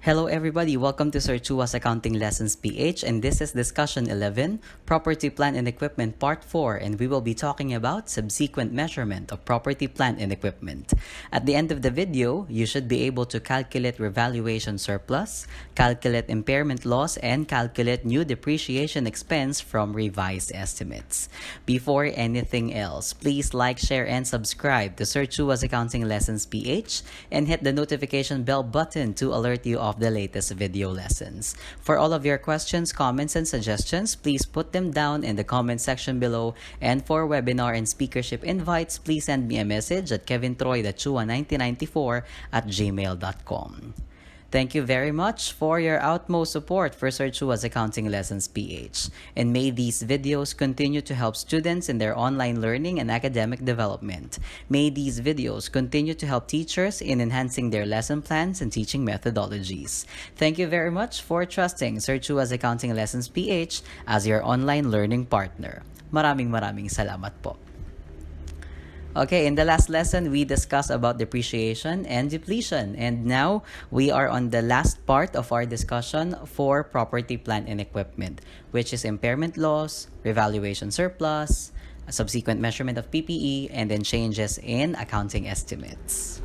Hello everybody, welcome to Sir Chua's Accounting Lessons PH, and this is discussion 11, Property, Plant and Equipment Part 4, and we will be talking about subsequent measurement of property, plant and equipment. At the end of the video, you should be able to calculate revaluation surplus, calculate impairment loss, and calculate new depreciation expense from revised estimates. Before anything else, please like, share, and subscribe to Sir Chua's Accounting Lessons PH and hit the notification bell button to alert you of the latest video lessons. For all of your questions, comments, and suggestions, please put them down in the comment section below. And for webinar and speakership invites, please send me a message at kevintroy.chua1994@gmail.com. Thank you very much for your utmost support for Sir Chua's Accounting Lessons PH. And may these videos continue to help students in their online learning and academic development. May these videos continue to help teachers in enhancing their lesson plans and teaching methodologies. Thank you very much for trusting Sir Chua's Accounting Lessons PH as your online learning partner. Maraming salamat po. Okay, in the last lesson, we discussed about depreciation and depletion. And now, we are on the last part of our discussion for property, plant, and equipment, which is impairment loss, revaluation surplus, a subsequent measurement of PPE, and then changes in accounting estimates.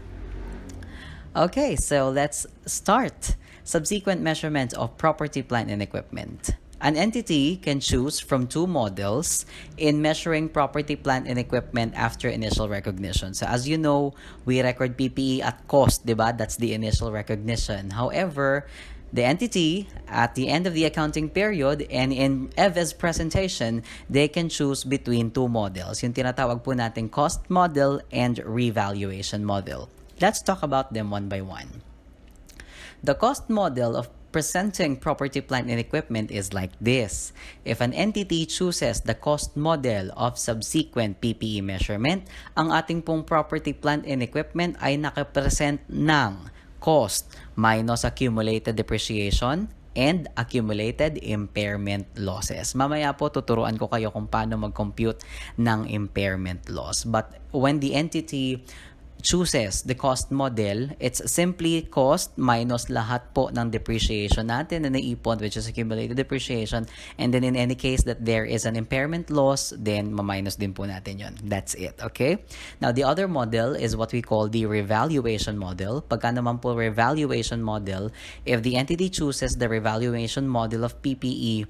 Okay, so let's start. Subsequent measurement of property, plant, and equipment. An entity can choose from two models in measuring property, plant, and equipment after initial recognition. So as you know, we record PPE at cost, diba? That's the initial recognition. However, the entity, at the end of the accounting period and in EVE's presentation, they can choose between two models. Yung tinatawag po natin cost model and revaluation model. Let's talk about them one by one. The cost model of presenting property, plant, and equipment is like this. If an entity chooses the cost model of subsequent PPE measurement, ang ating pong property, plant, and equipment ay nakapresent ng cost minus accumulated depreciation and accumulated impairment losses. Mamaya po tuturuan ko kayo kung paano mag-compute ng impairment loss. But when the entity chooses the cost model, it's simply cost minus lahat po ng depreciation natin na naipon, which is accumulated depreciation, and then in any case that there is an impairment loss, then ma-minus din po natin yun. That's it, okay? Now, the other model is what we call the revaluation model. Pagka naman po revaluation model, if the entity chooses the revaluation model of PPE,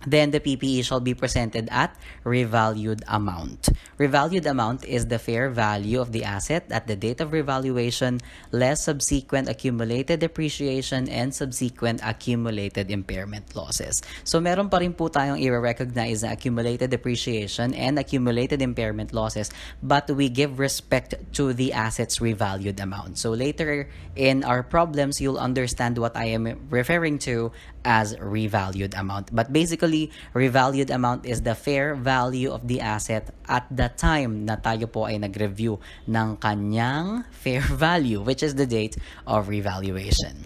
then the PPE shall be presented at revalued amount. Revalued amount is the fair value of the asset at the date of revaluation less subsequent accumulated depreciation and subsequent accumulated impairment losses. So meron pa rin po tayong i-recognize na accumulated depreciation and accumulated impairment losses, but we give respect to the asset's revalued amount. So later in our problems, you'll understand what I am referring to as revalued amount. But basically, revalued amount is the fair value of the asset at the time na tayo po ay nag-review ng kanyang fair value, which is the date of revaluation.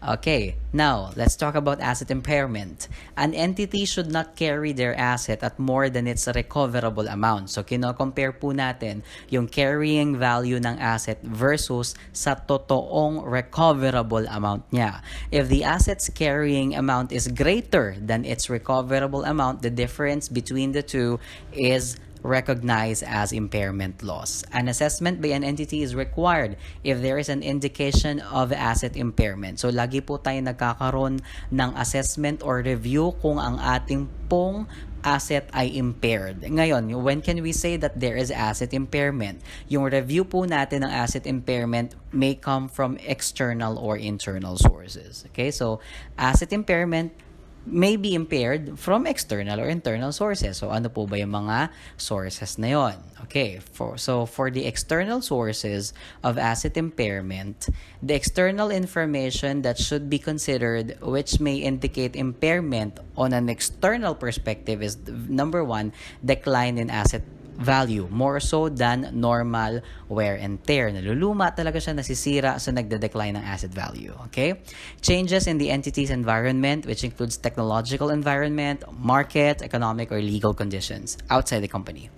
Okay, now let's talk about asset impairment. An entity should not carry their asset at more than its recoverable amount. So, kino-compare po natin yung carrying value ng asset versus sa totoong recoverable amount niya. If the asset's carrying amount is greater than its recoverable amount, the difference between the two is recognized as impairment loss. An assessment by an entity is required if there is an indication of asset impairment. So, lagi po tayo nagkakaroon ng assessment or review kung ang ating pong asset ay impaired. Ngayon, when can we say that there is asset impairment? Yung review po natin ng asset impairment may come from external or internal sources. Okay, so asset impairment may be impaired from external or internal sources. So, ano po ba yung mga sources na yon? Okay, for the external sources of asset impairment, the external information that should be considered which may indicate impairment on an external perspective is, number one, decline in asset value, more so than normal wear and tear. Naluluma talaga siya, nasisira, so nagde-decline ng asset value. Okay? Changes in the entity's environment, which includes technological environment, market, economic, or legal conditions outside the company.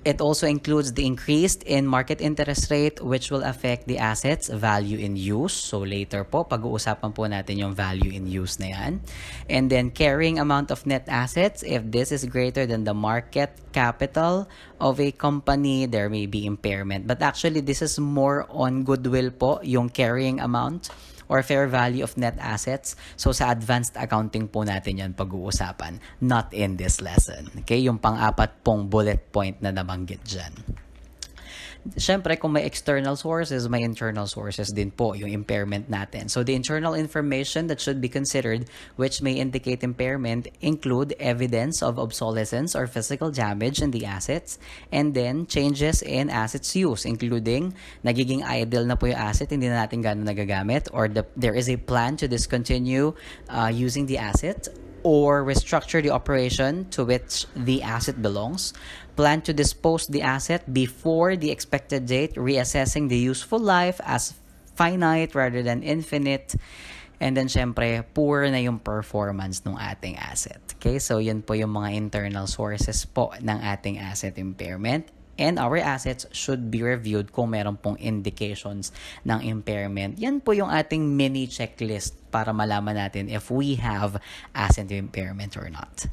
It also includes the increased in market interest rate which will affect the assets value in use. So later po, pag-uusapan po natin yung value in use na yan. And then carrying amount of net assets, if this is greater than the market capital of a company, there may be impairment. But actually, this is more on goodwill po, yung carrying amount or fair value of net assets. So sa advanced accounting po natin yan pag-uusapan, not in this lesson. Okay, yung pang-apat pong bullet point na nabanggit dyan. Siyempre, kung may external sources, may internal sources din po yung impairment natin. So the internal information that should be considered which may indicate impairment include evidence of obsolescence or physical damage in the assets, and then changes in assets use, including nagiging idle na po yung asset, hindi na natin gano'n nagagamit, or there is a plan to discontinue using the asset, or restructure the operation to which the asset belongs, plan to dispose the asset before the expected date, reassessing the useful life as finite rather than infinite, and then syempre, poor na yung performance ng ating asset. Okay, so yun po yung mga internal sources po ng ating asset impairment. And our assets should be reviewed kung meron pong indications ng impairment. Yan po yung ating mini checklist para malaman natin if we have asset impairment or not.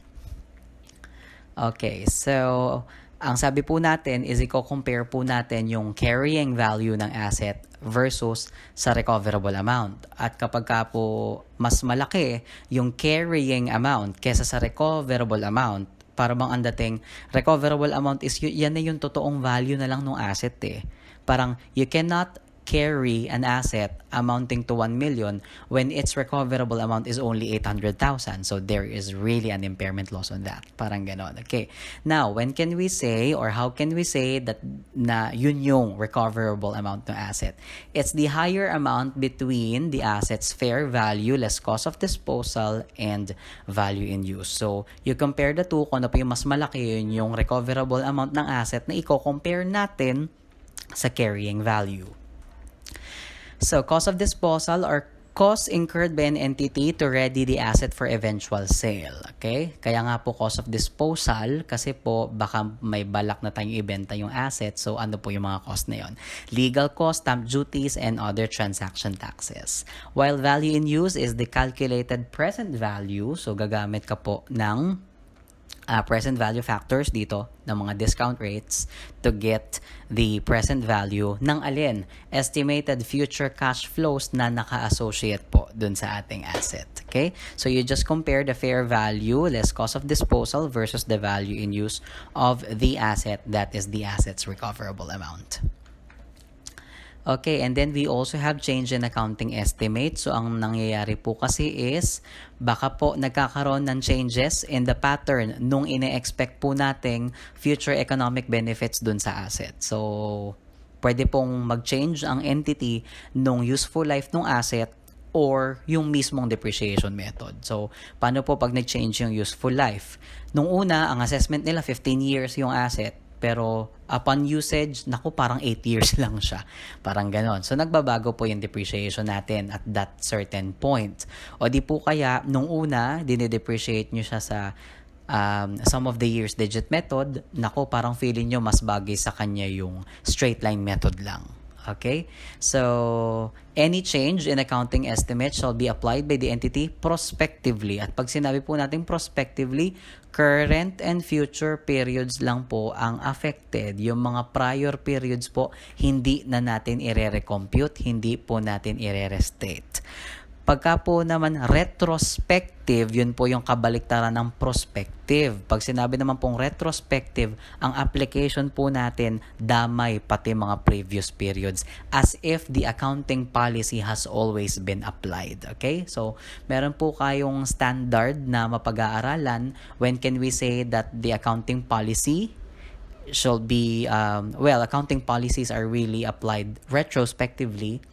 Okay, so ang sabi po natin is i-compare po natin yung carrying value ng asset versus sa recoverable amount. At kapag ka po mas malaki yung carrying amount kesa sa recoverable amount, para bang ang dating recoverable amount is yan na yung totoong value na lang ng asset eh. Parang you cannot carry an asset amounting to 1 million when its recoverable amount is only 800,000. So there is really an impairment loss on that. Parang ganon. Okay. Now, when can we say or how can we say that na yun yung recoverable amount ng asset? It's the higher amount between the asset's fair value less cost of disposal and value in use. So you compare the two, kung ano po yung mas malaki, yun yung recoverable amount ng asset na i-compare natin sa carrying value. So, cost of disposal or costs incurred by an entity to ready the asset for eventual sale. Okay? Kaya nga po cost of disposal kasi po baka may balak na tayong ibenta yung asset. So, ano po yung mga cost na yon? Legal cost, stamp duties, and other transaction taxes. While value in use is the calculated present value. So, gagamit ka po ng present value factors dito ng mga discount rates to get the present value ng alin? Estimated future cash flows na naka-associate po dun sa ating asset. Okay? So you just compare the fair value less cost of disposal versus the value in use of the asset, that is the asset's recoverable amount. Okay, and then we also have change in accounting estimate. So, ang nangyayari po kasi is, baka po nagkakaroon ng changes in the pattern nung ine-expect po nating future economic benefits dun sa asset. So, pwede pong mag-change ang entity nung useful life ng asset or yung mismong depreciation method. So, paano po pag nag-change yung useful life? Nung una, ang assessment nila 15 years yung asset. Pero upon usage, naku, parang 8 years lang siya. Parang ganon. So, nagbabago po yung depreciation natin at that certain point. O di po kaya, nung una, dine-depreciate nyo siya sa sum of the years digit method, naku, parang feeling nyo mas bagay sa kanya yung straight line method lang. Okay? So, any change in accounting estimate shall be applied by the entity prospectively. At pag sinabi po natin prospectively, current and future periods lang po ang affected. Yung mga prior periods po, hindi na natin i-recompute, hindi po natin i-restate. Pagka po naman retrospective, yun po yung kabaliktaran ng prospective. Pag sinabi naman pong retrospective, ang application po natin damay pati mga previous periods as if the accounting policy has always been applied. Okay? So, meron po kayong standard na mapag-aaralan. When can we say that the accounting policy should be, accounting policies are really applied retrospectively.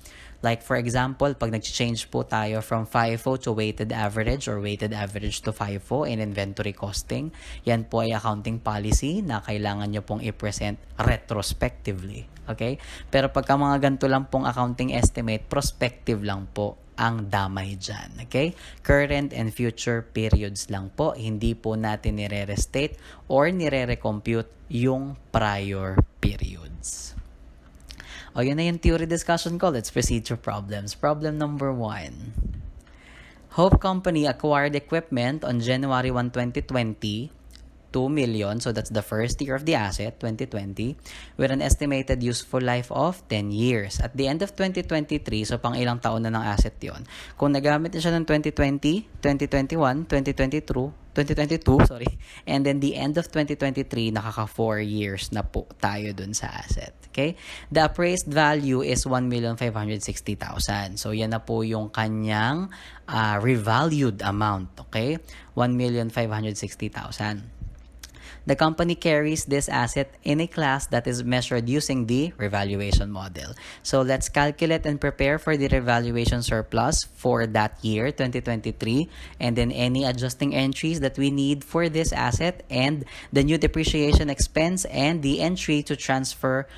Like for example, pag nag-change po tayo from FIFO to weighted average or weighted average to FIFO in inventory costing, yan po ay accounting policy na kailangan nyo pong i-present retrospectively. Okay? Pero pagka mga ganito lang pong accounting estimate, prospective lang po. ang damay dyan. Okay? Current and future periods lang po. Hindi po natin nire-restate or nire-recompute yung prior periods. O, yun na yung theory discussion ko. Let's proceed to problems. Problem number 1. Hope Company acquired equipment on January 1, 2020, 2 million, so that's the first year of the asset, 2020, with an estimated useful life of 10 years. At the end of 2023, so pang ilang taon na ng asset yon. Kung nagamit na siya ng 2020, 2021, 2022, sorry, and then the end of 2023, nakaka 4 years na po tayo dun sa asset. Okay? The appraised value is 1,560,000. So, yan na po yung kanyang revalued amount. Okay? 1,560,000. The company carries this asset in a class that is measured using the revaluation model. So let's calculate and prepare for the revaluation surplus for that year, 2023, and then any adjusting entries that we need for this asset and the new depreciation expense and the entry to transfer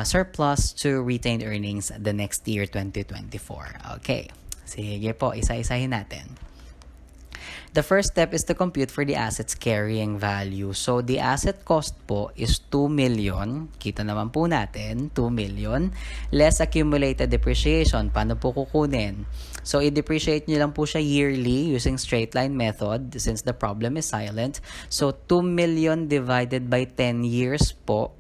surplus to retained earnings the next year, 2024. Okay. Sige po, isa-isahin natin. The first step is to compute for the asset's carrying value. So, the asset cost po is 2 million. Kita naman po natin, 2 million. Less accumulated depreciation. Paano po kukunin? So, i-depreciate nyo lang po siya yearly using straight line method since the problem is silent. So, 2 million divided by 10 years po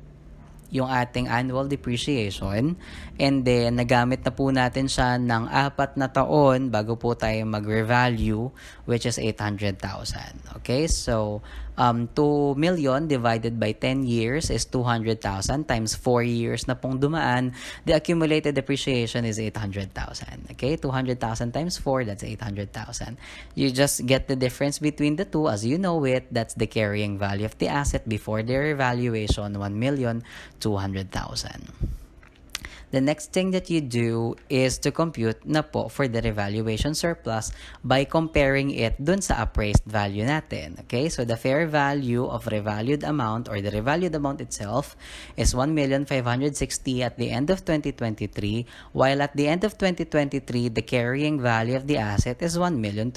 yung ating annual depreciation, and then nagamit na po natin siya ng 4 na taon bago po tayo mag-revalue, which is 800,000. Okay, so 2 million divided by 10 years is 200,000 times 4 years na pong dumaan. The accumulated depreciation is 800,000. Okay, 200,000 times 4, that's 800,000. You just get the difference between the two as you know it. That's the carrying value of the asset before their revaluation, 1,200,000. The next thing that you do is to compute na po for the revaluation surplus by comparing it dun sa appraised value natin. Okay? So, the fair value of revalued amount or the revalued amount itself is 1,560,000 at the end of 2023, while at the end of 2023, the carrying value of the asset is 1,200,000.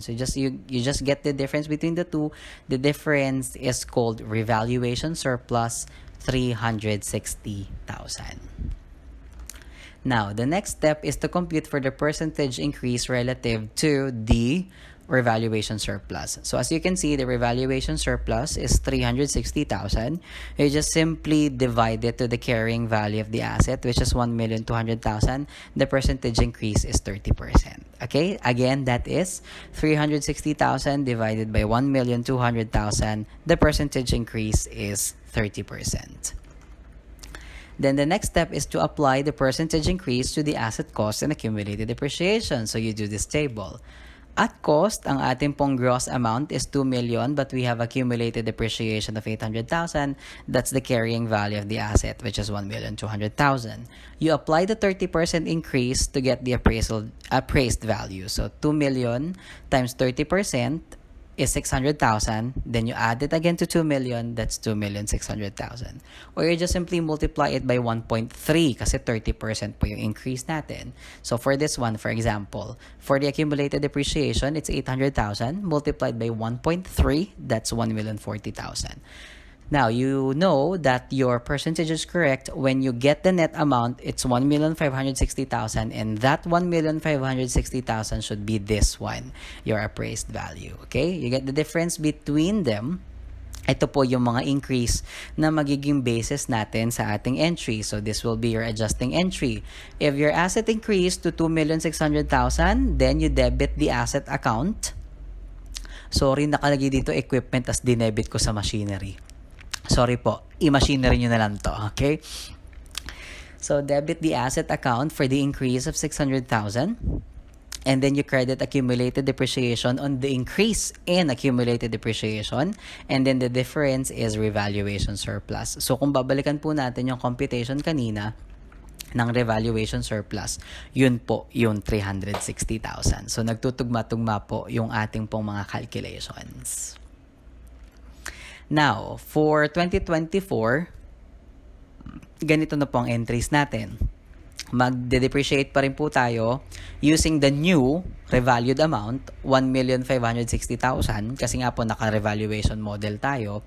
So, you just get the difference between the two. The difference is called revaluation surplus, 360,000. Now, the next step is to compute for the percentage increase relative to the revaluation surplus. So, as you can see, the revaluation surplus is 360,000. You just simply divide it to the carrying value of the asset, which is 1,200,000. The percentage increase is 30%. Okay? Again, that is 360,000 divided by 1,200,000. The percentage increase is 30%. Then the next step is to apply the percentage increase to the asset cost and accumulated depreciation. So you do this table. At cost, ang ating pong gross amount is 2 million but we have accumulated depreciation of 800,000. That's the carrying value of the asset, which is 1,200,000. You apply the 30% increase to get the appraised value. So 2 million times 30% is 600,000, then you add it again to 2 million, that's 2,600,000. Or you just simply multiply it by 1.3 kasi 30% po yung increase natin. So for this one, for example, for the accumulated depreciation, it's 800,000 multiplied by 1.3, that's 1,040,000. Now, you know that your percentage is correct when you get the net amount, it's 1,560,000, and that 1,560,000 should be this one, your appraised value. Okay? You get the difference between them. Ito po yung mga increase na magiging basis natin sa ating entry. So, this will be your adjusting entry. If your asset increased to 2,600,000, then you debit the asset account. Sorry, nakalagay dito equipment as dinebit ko sa machinery. Sorry po, i-machinery nyo na lang to, okay? So, debit the asset account for the increase of 600,000. And then you credit accumulated depreciation on the increase in accumulated depreciation. And then the difference is revaluation surplus. So, kung babalikan po natin yung computation kanina ng revaluation surplus, yun po yung 360,000. So, nagtutugma-tugma po yung ating pong mga calculations. Now, for 2024, ganito na po ang entries natin. magde-depreciate pa rin po tayo using the new revalued amount, 1,560,000, kasi nga po naka-revaluation model tayo.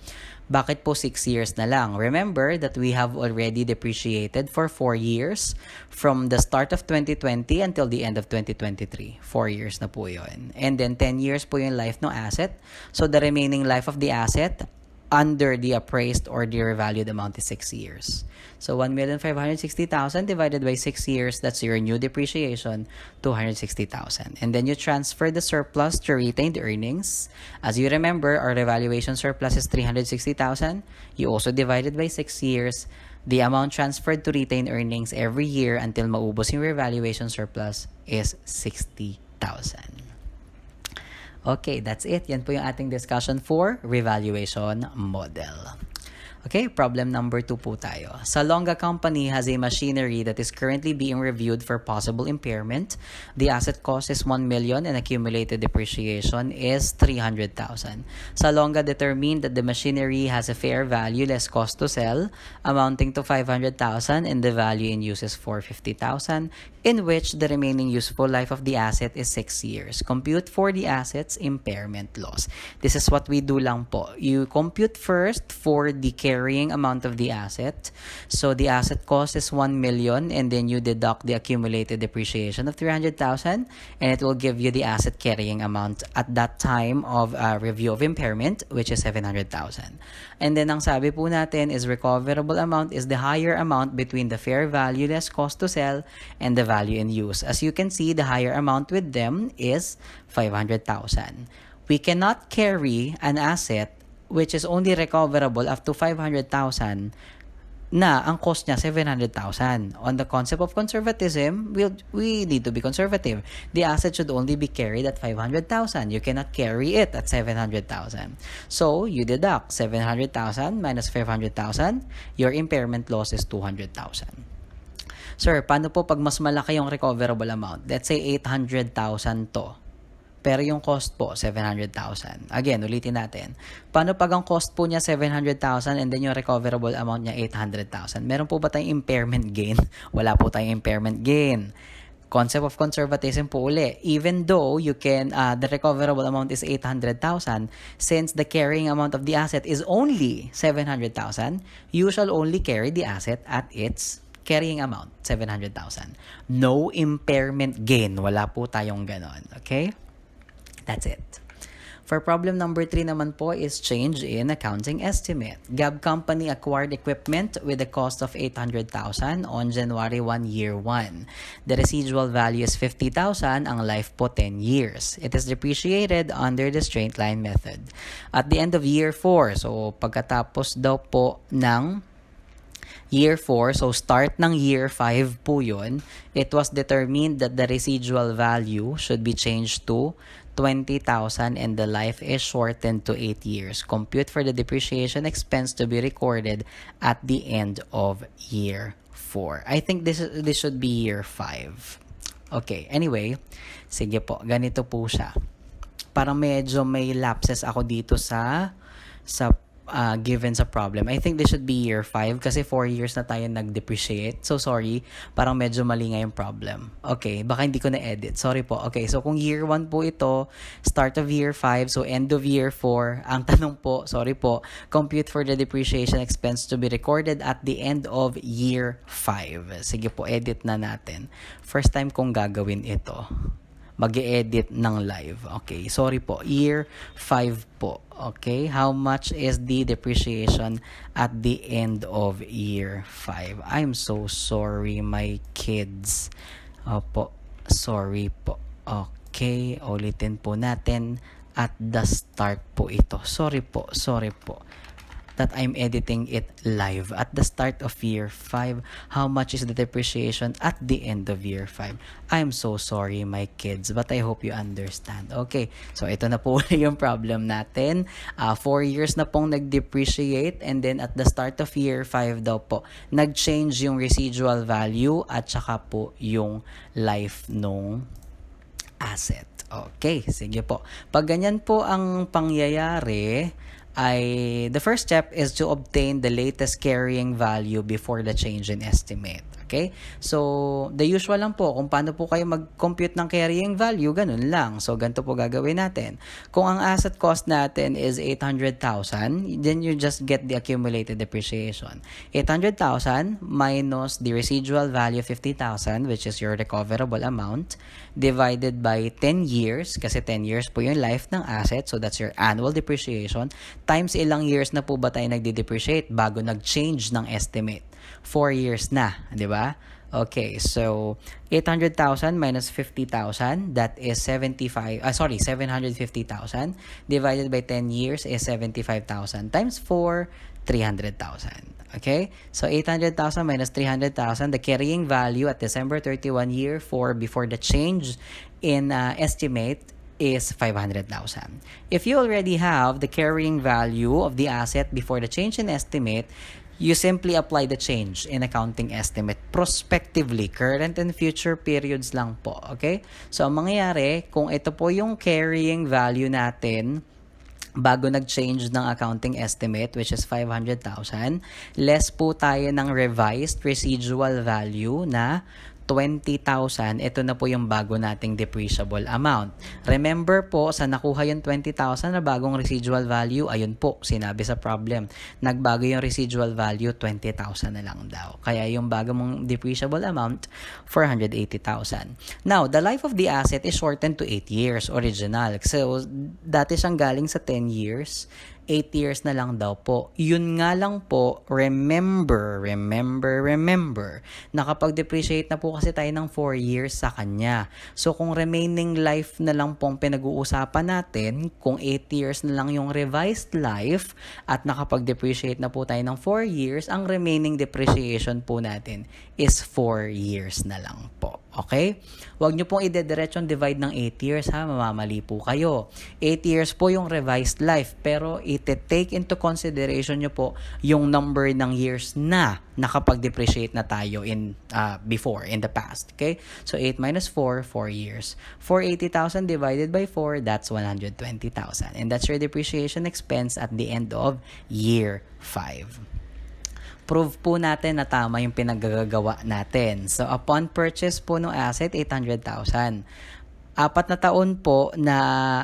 Bakit po 6 years na lang? Remember that we have already depreciated for 4 years from the start of 2020 until the end of 2023. 4 years na po yun. And then 10 years po yung life ng asset. So the remaining life of the asset under the appraised or the revalued amount is 6 years. So 1,560,000 divided by 6 years, that's your new depreciation, 260,000. And then you transfer the surplus to retained earnings. As you remember, our revaluation surplus is 360,000. You also divided by 6 years. The amount transferred to retained earnings every year until maubos yung revaluation surplus is 60,000. Okay, that's it. Yan po yung ating discussion for revaluation model. Okay, problem number 2 po tayo. Salonga Company has a machinery that is currently being reviewed for possible impairment. The asset cost is 1 million and accumulated depreciation is 300,000. Salonga determined that the machinery has a fair value less cost to sell amounting to 500,000 and the value in use is 450,000, in which the remaining useful life of the asset is 6 years. Compute for the asset's impairment loss. This is what we do lang po. You compute first for the carrying amount of the asset. So the asset cost is 1 million and then you deduct the accumulated depreciation of 300,000 and it will give you the asset carrying amount at that time of review of impairment, which is 700,000. And then ang sabi po natin is recoverable amount is the higher amount between the fair value less cost to sell and the value in use. As you can see, the higher amount with them is 500,000. We cannot carry an asset which is only recoverable up to 500,000 na ang cost niya 700,000. On the concept of conservatism, we need to be conservative. The asset should only be carried at 500,000. You cannot carry it at 700,000. So, you deduct 700,000 minus 500,000. Your impairment loss is 200,000. Sir, paano po pag mas malaki yung recoverable amount? Let's say 800,000 to. Pero yung cost po, 700,000. Again, ulitin natin. Paano pag ang cost po niya 700,000 and then yung recoverable amount niya 800,000? Meron po ba tayong impairment gain? Wala po tayong impairment gain. Concept of conservatism po uli. Even though you can, the recoverable amount is 800,000, since the carrying amount of the asset is only 700,000, you shall only carry the asset at its carrying amount, 700,000. No impairment gain. Wala po tayong ganon. Okay? That's it. For problem number 3 naman po is change in accounting estimate. Gab Company acquired equipment with a cost of 800,000 on January 1, year 1. The residual value is 50,000, ang life po 10 years. It is depreciated under the straight line method. At the end of year 4, so pagkatapos daw po ng year 4, so start ng year 5 po yun, it was determined that the residual value should be changed to 20,000 and the life is shortened to 8 years. Compute for the depreciation expense to be recorded at the end of year 4. I think this should be year 5. Okay, anyway, sige po, ganito po siya. Parang medyo may lapses ako dito sa given sa problem. I think this should be year 5 kasi 4 years na tayo nag-depreciate. So, sorry. Parang medyo mali nga yung problem. Okay, baka hindi ko na-edit. Sorry po. Okay, so kung year 1 po ito, start of year 5, so end of year 4, ang tanong po, sorry po, compute for the depreciation expense to be recorded at the end of year 5. Sige po, edit na natin. First time kong gagawin ito. Mag-e-edit ng live. Okay, sorry po. Year 5 po. Okay, how much is the depreciation at the end of year 5? I'm so sorry, my kids. Opo, sorry po. Okay, ulitin po natin. At the start po ito. Sorry po that I'm editing it live. At the start of year 5, how much is the depreciation at the end of year 5? I'm so sorry, my kids, but I hope you understand. Okay, so ito na po yung problem natin. 4 years na pong nag-depreciate and then at the start of year 5 daw po, nag-change yung residual value at saka po yung life nung asset. Okay, sige po. Pag ganyan po ang pangyayari, the first step is to obtain the latest carrying value before the change in estimate. Okay? So, the usual lang po, kung paano po kayo mag-compute ng carrying value, ganun lang. So, ganito po gagawin natin. Kung ang asset cost natin is 800,000, then you just get the accumulated depreciation. 800,000 minus the residual value of 50,000, which is your recoverable amount, divided by 10 years, kasi 10 years po yung life ng asset, so that's your annual depreciation, times ilang years na po ba tayo nagde-depreciate bago nag-change ng estimate. 4 years na, di ba? Okay, so 800,000 minus 50,000, that is 750,000 divided by 10 years is 75,000 times 4, 300,000. Okay? So 800,000 minus 300,000, the carrying value at December 31 year 4 before the change in estimate is 500,000. If you already have the carrying value of the asset before the change in estimate, you simply apply the change in accounting estimate prospectively, current and future periods lang po, okay? So, ang mangyayari, kung ito po yung carrying value natin bago nag-change ng accounting estimate, which is 500,000, less po tayo ng revised residual value na 20,000, ito na po yung bago nating depreciable amount. Remember po, sa nakuha yung 20,000 na bagong residual value, ayun po, sinabi sa problem, nagbago yung residual value, 20,000 na lang daw. Kaya yung bago mong depreciable amount, 480,000. Now, the life of the asset is shortened to 8 years, original. So, dati siyang galing sa 10 years, 8 years na lang daw po. Yun nga lang po, remember, nakapag-depreciate na po kasi tayo ng 4 years sa kanya. So, kung remaining life na lang pong pinag-uusapan natin, kung 8 years na lang yung revised life, at nakapag-depreciate na po tayo ng 4 years, ang remaining depreciation po natin is 4 years na lang po. Okay? Huwag nyo pong ide-diretsyon divide ng 8 years ha, mamamali po kayo. 8 years po yung revised life, pero ite-take into consideration nyo po yung number ng years na nakapag-depreciate na tayo in before, in the past. Okay? So 8 minus 4, 4 years. 480,000 divided by 4, that's 120,000. And that's your depreciation expense at the end of year 5. Prove po natin na tama yung pinaggagawa natin. So, upon purchase po ng asset, 800,000. 4 na taon po na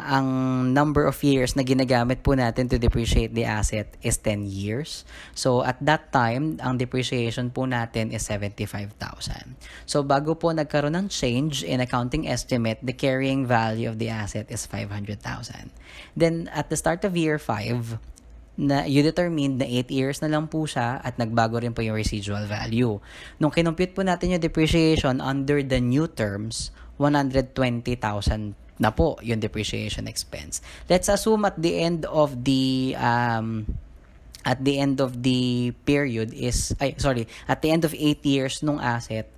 ang number of years na ginagamit po natin to depreciate the asset is 10 years. So, at that time, ang depreciation po natin is 75,000. So, bago po nagkaroon ng change in accounting estimate, the carrying value of the asset is 500,000. Then, at the start of year 5, na you determined na 8 years na lang po siya at nagbago rin po yung residual value. Nung kinumpute po natin yung depreciation under the new terms, 120,000 na po yung depreciation expense. Let's assume at the end of the period is at the end of 8 years nung asset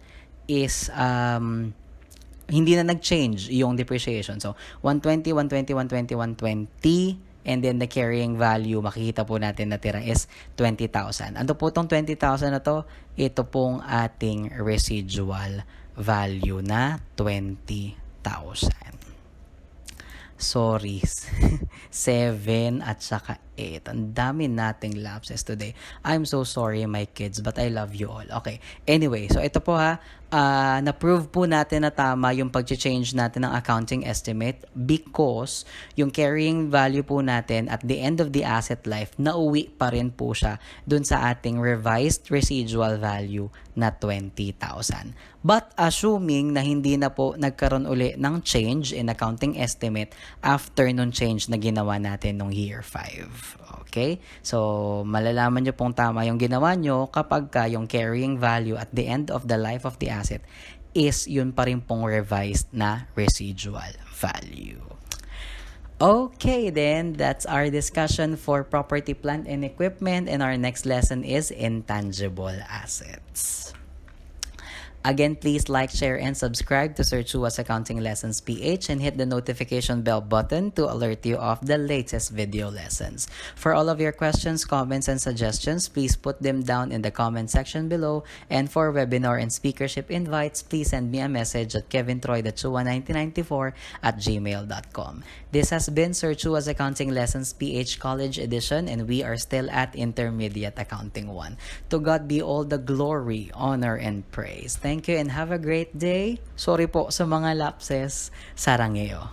is hindi na nag-change yung depreciation. So 120, 120, 120, 120, and then the carrying value, makikita po natin na tira is 20,000. Ano po itong 20,000 na to? Ito pong ating residual value na 20,000. Sorry. 7 at saka 8. Ang dami nating lapses today. I'm so sorry, my kids, but I love you all. Okay. Anyway, so ito po ha. Na-prove po natin na tama yung pag-change natin ng accounting estimate because yung carrying value po natin at the end of the asset life, nauwi pa rin po siya dun sa ating revised residual value na 20,000. But assuming na hindi na po nagkaroon uli ng change in accounting estimate after nung change na ginawa natin nung year 5. Okay? So, malalaman nyo pong tama yung ginawa nyo kapag yung carrying value at the end of the life of the asset is yun pa rin pong revised na residual value. Okay, then that's our discussion for property, plant, and equipment, and our next lesson is intangible assets. Again, please like, share, and subscribe to Sir Chua's Accounting Lessons PH and hit the notification bell button to alert you of the latest video lessons. For all of your questions, comments, and suggestions, please put them down in the comment section below. And for webinar and speakership invites, please send me a message at kevintroy1994@gmail.com. This has been Sir Chua's Accounting Lessons PH College Edition, and we are still at Intermediate Accounting 1. To God be all the glory, honor, and praise. Thank you and have a great day. Sorry po sa mga lapses. Sarangeo.